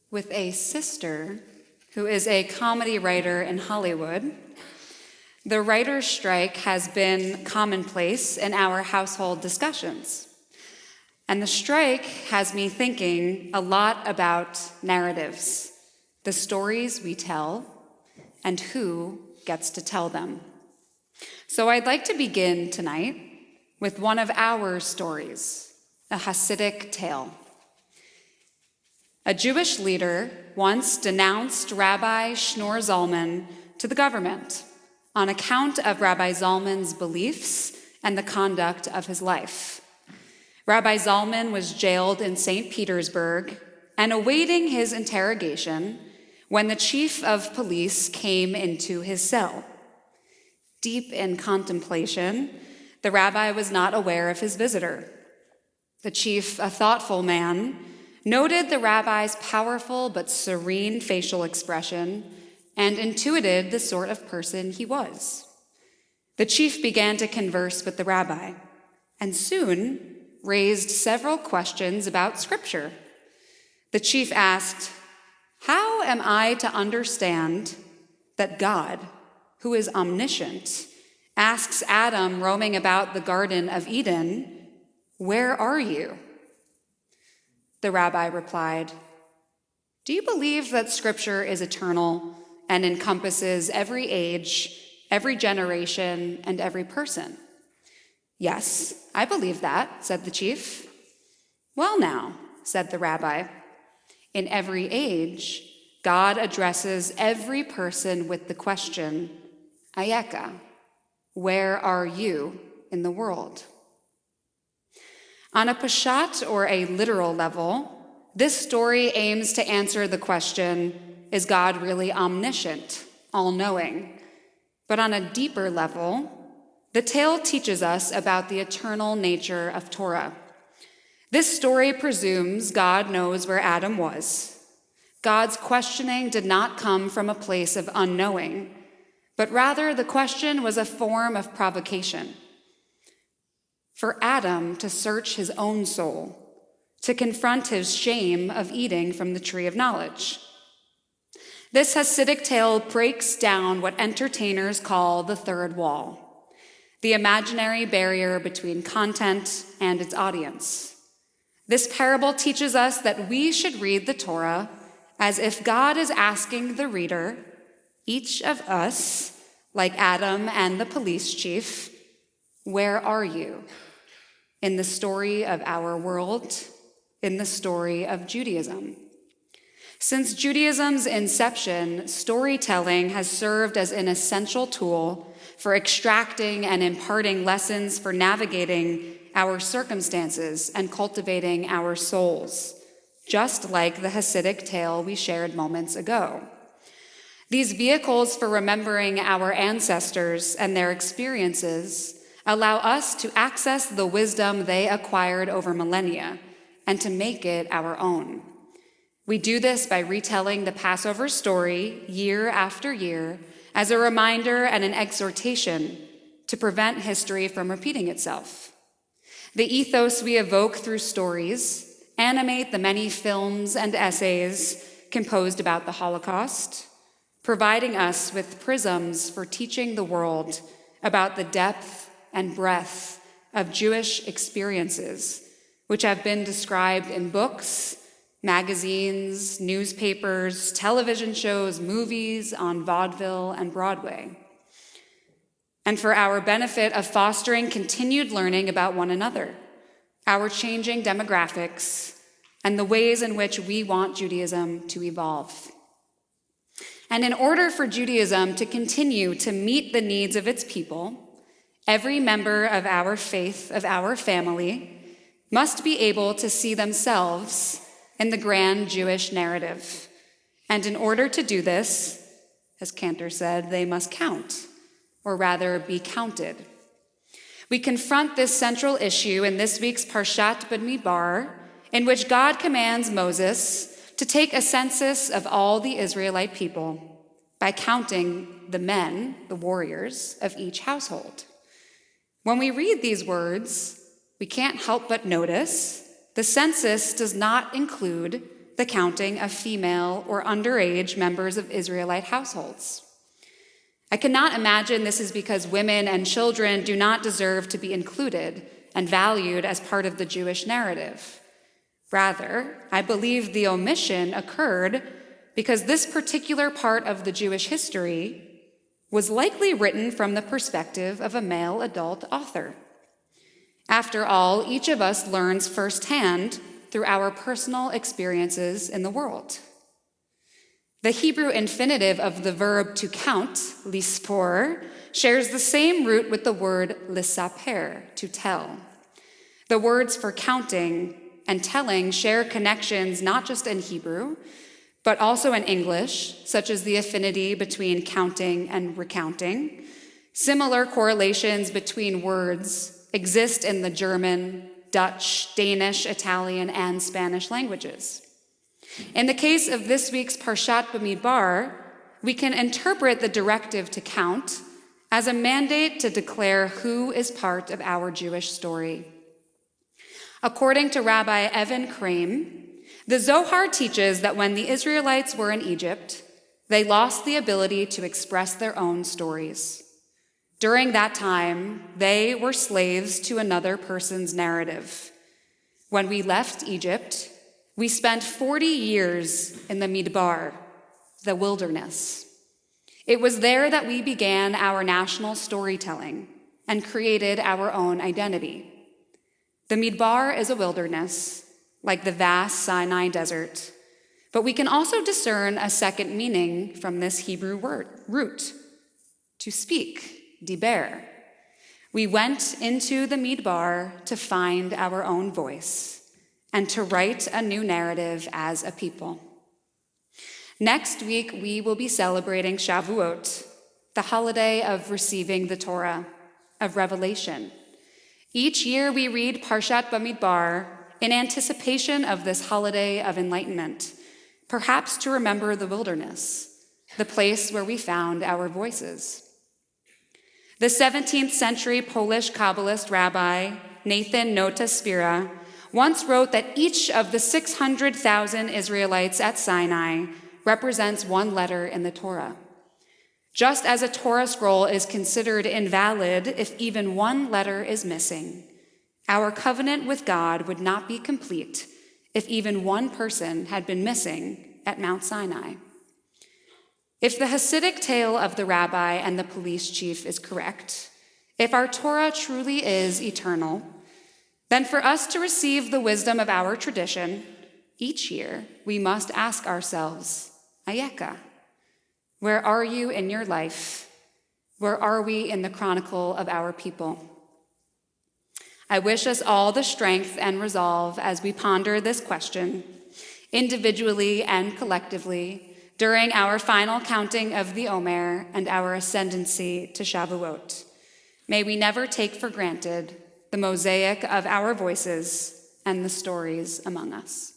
with a sister who is a comedy writer in Hollywood. The writer's strike has been commonplace in our household discussions. And the strike has me thinking a lot about narratives, the stories we tell, and who gets to tell them. So I'd like to begin tonight with one of our stories, a Hasidic tale. A Jewish leader once denounced Rabbi Shneur Zalman to the government on account of Rabbi Zalman's beliefs and the conduct of his life. Rabbi Zalman was jailed in St. Petersburg and awaiting his interrogation when the chief of police came into his cell. Deep in contemplation, the rabbi was not aware of his visitor. The chief, a thoughtful man, noted the rabbi's powerful but serene facial expression and intuited the sort of person he was. The chief began to converse with the rabbi and soon raised several questions about Scripture. The chief asked, "How am I to understand that God, who is omniscient, asks Adam roaming about the Garden of Eden, 'Where are you?'" The rabbi replied, "Do you believe that Scripture is eternal and encompasses every age, every generation, and every person?" "Yes, I believe that," said the chief. "Well now," said the rabbi, "in every age, God addresses every person with the question, Ayeka, where are you in the world?" On a Parashat, or a literal level, this story aims to answer the question, is God really omniscient, all-knowing? But on a deeper level, the tale teaches us about the eternal nature of Torah. This story presumes God knows where Adam was. God's questioning did not come from a place of unknowing, but rather the question was a form of provocation. For Adam to search his own soul, to confront his shame of eating from the tree of knowledge. This Hasidic tale breaks down what entertainers call the third wall, the imaginary barrier between content and its audience. This parable teaches us that we should read the Torah as if God is asking the reader, each of us, like Adam and the police chief, where are you? In the story of our world, in the story of Judaism. Since Judaism's inception, storytelling has served as an essential tool for extracting and imparting lessons for navigating our circumstances and cultivating our souls, just like the Hasidic tale we shared moments ago. These vehicles for remembering our ancestors and their experiences allow us to access the wisdom they acquired over millennia and to make it our own. We do this by retelling the Passover story year after year as a reminder and an exhortation to prevent history from repeating itself. The ethos we evoke through stories animate the many films and essays composed about the Holocaust, providing us with prisms for teaching the world about the depth and breadth of Jewish experiences, which have been described in books, magazines, newspapers, television shows, movies, on vaudeville and Broadway. And for our benefit of fostering continued learning about one another, our changing demographics, and the ways in which we want Judaism to evolve. And in order for Judaism to continue to meet the needs of its people, every member of our faith, of our family, must be able to see themselves in the grand Jewish narrative. And in order to do this, as Cantor said, they must count, or rather be counted. We confront this central issue in this week's Parashat Bamidbar, in which God commands Moses to take a census of all the Israelite people by counting the men, the warriors, of each household. When we read these words, we can't help but notice the census does not include the counting of female or underage members of Israelite households. I cannot imagine this is because women and children do not deserve to be included and valued as part of the Jewish narrative. Rather, I believe the omission occurred because this particular part of the Jewish history was likely written from the perspective of a male adult author. After all, each of us learns firsthand through our personal experiences in the world. The Hebrew infinitive of the verb to count, lispor, shares the same root with the word lisaper, to tell. The words for counting and telling share connections not just in Hebrew, but also in English, such as the affinity between counting and recounting. Similar correlations between words exist in the German, Dutch, Danish, Italian, and Spanish languages. In the case of this week's Parashat Bamidbar, we can interpret the directive to count as a mandate to declare who is part of our Jewish story. According to Rabbi Evan Krame, the Zohar teaches that when the Israelites were in Egypt, they lost the ability to express their own stories. During that time, they were slaves to another person's narrative. When we left Egypt, we spent 40 years in the Midbar, the wilderness. It was there that we began our national storytelling and created our own identity. The Midbar is a wilderness, like the vast Sinai desert, but we can also discern a second meaning from this Hebrew root, to speak, diber. We went into the Midbar to find our own voice and to write a new narrative as a people. Next week, we will be celebrating Shavuot, the holiday of receiving the Torah, of revelation. Each year, we read Parashat Bamidbar in anticipation of this holiday of enlightenment, perhaps to remember the wilderness, the place where we found our voices. The 17th century Polish Kabbalist Rabbi Nathan Nota Spira once wrote that each of the 600,000 Israelites at Sinai represents one letter in the Torah. Just as a Torah scroll is considered invalid if even one letter is missing, our covenant with God would not be complete if even one person had been missing at Mount Sinai. If the Hasidic tale of the rabbi and the police chief is correct, if our Torah truly is eternal, then for us to receive the wisdom of our tradition, each year we must ask ourselves, Ayeka, where are you in your life? Where are we in the chronicle of our people? I wish us all the strength and resolve as we ponder this question, individually and collectively, during our final counting of the Omer and our ascendancy to Shavuot. May we never take for granted the mosaic of our voices and the stories among us.